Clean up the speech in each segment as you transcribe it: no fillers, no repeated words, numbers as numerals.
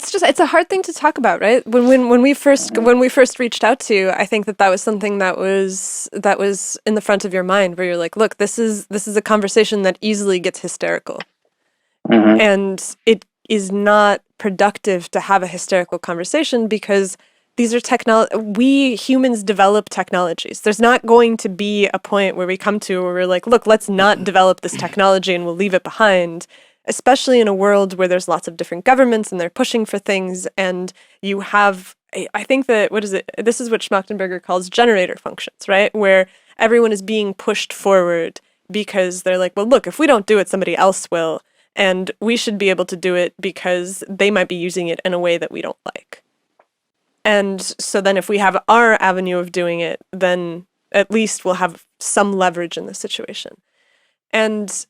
it's a hard thing to talk about, right? When we first reached out to you, I think that was something that was in the front of your mind, where you're like, look, this is a conversation that easily gets hysterical, and it is not productive to have a hysterical conversation, because these are we humans develop technologies. There's not going to be a point where we come to where we're like, look, let's not develop this technology and we'll leave it behind, especially in a world where there's lots of different governments and they're pushing for things, and you have, I think that, this is what Schmachtenberger calls generator functions, right? Where everyone is being pushed forward because they're like, well, look, if we don't do it, somebody else will, and we should be able to do it because they might be using it in a way that we don't like. And so then if we have our avenue of doing it, then at least we'll have some leverage in the situation. And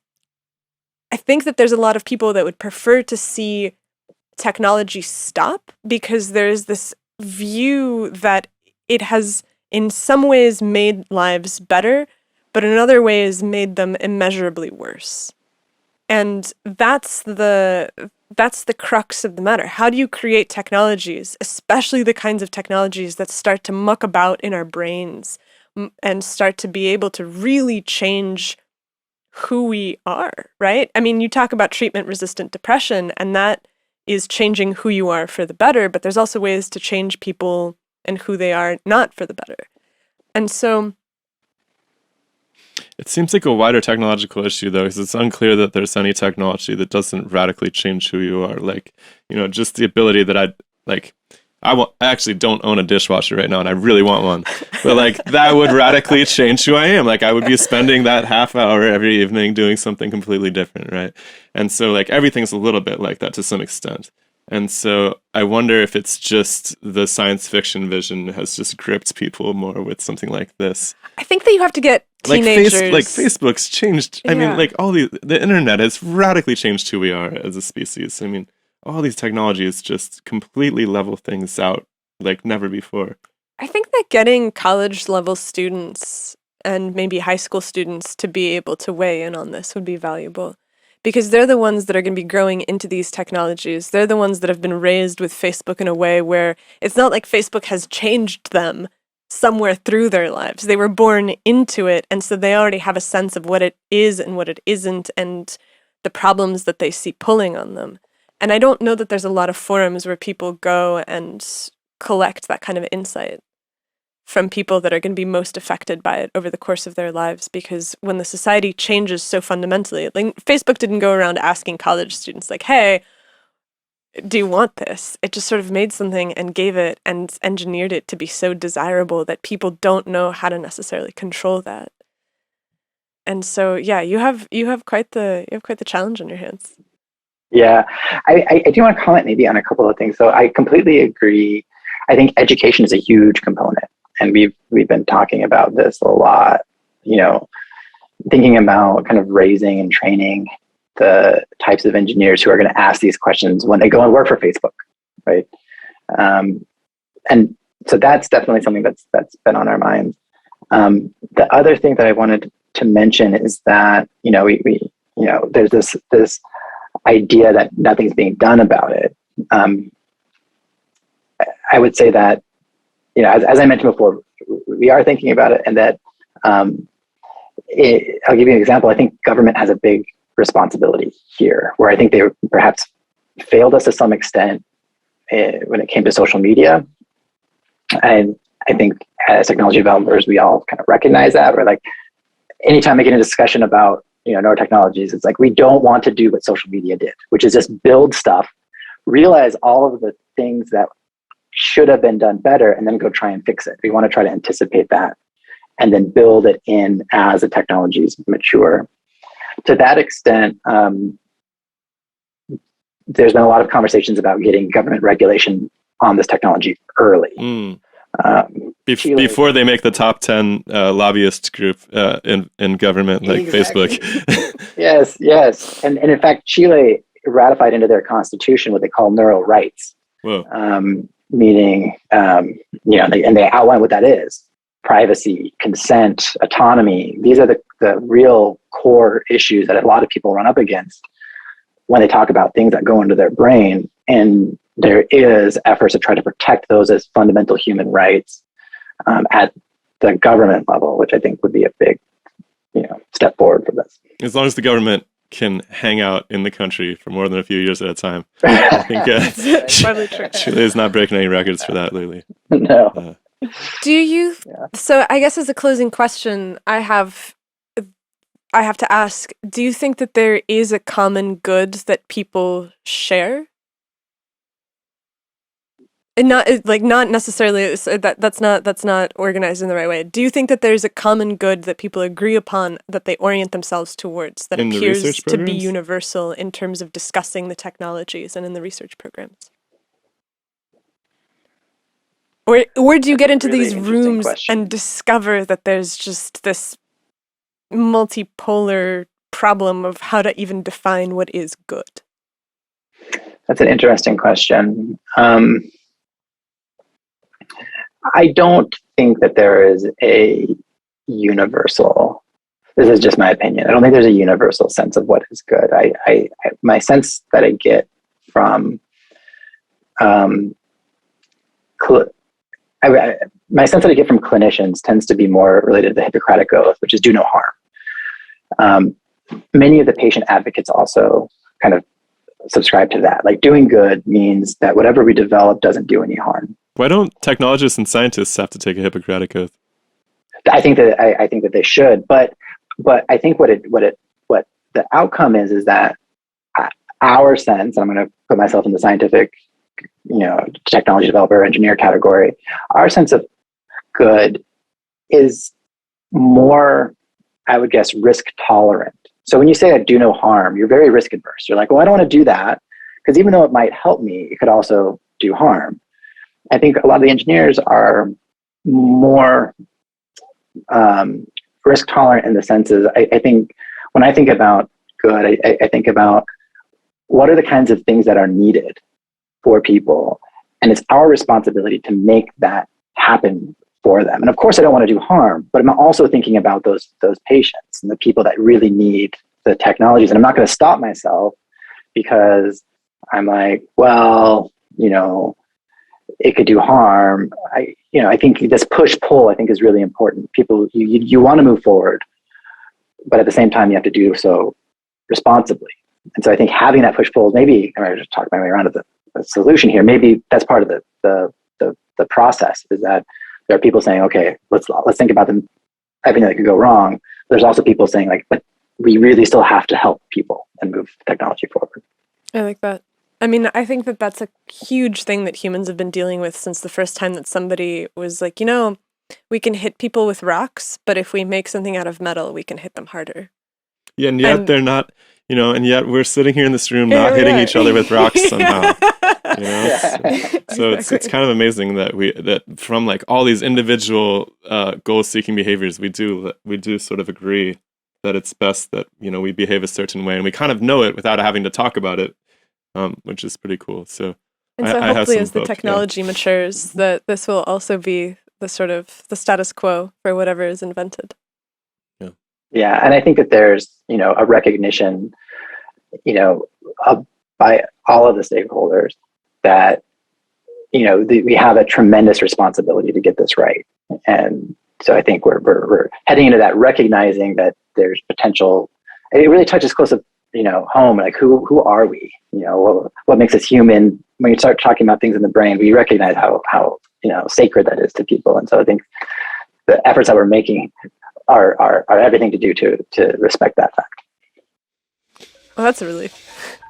I think that there's a lot of people that would prefer to see technology stop, because there's this view that it has in some ways made lives better, but in other ways made them immeasurably worse. And that's the crux of the matter. How do you create technologies, especially the kinds of technologies that start to muck about in our brains and start to be able to really change who we are, right? I mean, you talk about treatment-resistant depression, and that is changing who you are for the better, but there's also ways to change people and who they are not for the better. And so it seems like a wider technological issue, though, because it's unclear that there's any technology that doesn't radically change who you are. Like, just the ability that I actually don't own a dishwasher right now, and I really want one. But like, that would radically change who I am. Like, I would be spending that half hour every evening doing something completely different, right? And so like, everything's a little bit like that to some extent. And so I wonder if it's just the science fiction vision has just gripped people more with something like this. I think that you have to get teenagers. Like Facebook's changed. I mean, like the internet has radically changed who we are as a species. I mean, all these technologies just completely level things out like never before. I think that getting college level students and maybe high school students to be able to weigh in on this would be valuable, because they're the ones that are going to be growing into these technologies. They're the ones that have been raised with Facebook in a way where it's not like Facebook has changed them somewhere through their lives. They were born into it, and so they already have a sense of what it is and what it isn't, and the problems that they see pulling on them. And I don't know that there's a lot of forums where people go and collect that kind of insight from people that are going to be most affected by it over the course of their lives, because when the society changes so fundamentally, like Facebook didn't go around asking college students like, hey, do you want this? It just sort of made something and gave it and engineered it to be so desirable that people don't know how to necessarily control that. And so, yeah, you have quite the challenge on your hands. Yeah, I do want to comment maybe on a couple of things. So I completely agree. I think education is a huge component, and we've been talking about this a lot. Thinking about kind of raising and training the types of engineers who are going to ask these questions when they go and work for Facebook, right? And so that's definitely something that's been on our minds. The other thing that I wanted to mention is that we there's this idea that nothing's being done about it. I would say that as I mentioned before, we are thinking about it, and that I'll give you an example. I think government has a big responsibility here, where I think they perhaps failed us to some extent when it came to social media. And I think as technology developers, we all kind of recognize that. We're like, anytime I get a discussion about neurotechnologies, it's like, we don't want to do what social media did, which is just build stuff, realize all of the things that should have been done better, and then go try and fix it. We want to try to anticipate that and then build it in as the technologies mature. To that extent, there's been a lot of conversations about getting government regulation on this technology early. Before they make the top 10 lobbyist group in government, like exactly. Facebook. Yes. And in fact, Chile ratified into their constitution what they call neural rights. Whoa. Meaning, and they outline what that is: privacy, consent, autonomy. These are the real core issues that a lot of people run up against when they talk about things that go into their brain. And there is efforts to try to protect those as fundamental human rights at the government level, which I think would be a big, step forward for this. As long as the government can hang out in the country for more than a few years at a time, I think Chile is not breaking any records for that lately. No. Do you? So I guess as a closing question, I have to ask: do you think that there is a common good that people share? And not necessarily that's not organized in the right way. Do you think that there's a common good that people agree upon that they orient themselves towards that appears to be universal in terms of discussing the technologies and in the research programs? Or do you get into these rooms and discover that there's just this multipolar problem of how to even define what is good? That's an interesting question. I don't think that there is a universal, this is just my opinion, I don't think there's a universal sense of what is good. My sense that I get from my sense that I get from clinicians tends to be more related to the Hippocratic Oath, which is do no harm. Many of the patient advocates also kind of subscribe to that. Like doing good means that whatever we develop doesn't do any harm. Why don't technologists and scientists have to take a Hippocratic Oath? I think that they should, but I think what the outcome is that our sense, and I'm going to put myself in the scientific, technology developer, engineer category, our sense of good is more, I would guess, risk tolerant. So when you say do no harm, you're very risk adverse. You're like, well, I don't want to do that because even though it might help me, it could also do harm. I think a lot of the engineers are more risk tolerant in the senses. I think when I think about good, I think about what are the kinds of things that are needed for people, and it's our responsibility to make that happen for them. And of course, I don't want to do harm, but I'm also thinking about those patients and the people that really need the technologies. And I'm not going to stop myself because I'm like, well, it could do harm. I think this push-pull, I think, is really important. People, you want to move forward, but at the same time, you have to do so responsibly. And so I think having that push-pull, maybe, I just talked my way around to the solution here. Maybe that's part of the process, is that there are people saying, okay, let's think about everything that could go wrong. There's also people saying like, but we really still have to help people and move technology forward. I like that. I mean, I think that that's a huge thing that humans have been dealing with since the first time that somebody was like, we can hit people with rocks, but if we make something out of metal, we can hit them harder. Yeah, and yet they're not, and yet we're sitting here in this room not hitting each other with rocks somehow. So it's kind of amazing that from like all these individual goal-seeking behaviors, we do sort of agree that it's best that we behave a certain way, and we kind of know it without having to talk about it. Which is pretty cool. So, hopefully as the technology matures, that this will also be the sort of the status quo for whatever is invented. Yeah, and I think that there's a recognition, by all of the stakeholders that we have a tremendous responsibility to get this right, and so I think we're heading into that, recognizing that there's potential. It really touches close to home, like who are we? What makes us human? When you start talking about things in the brain, we recognize how sacred that is to people. And so I think the efforts that we're making are everything to do to respect that fact. Well, that's a relief.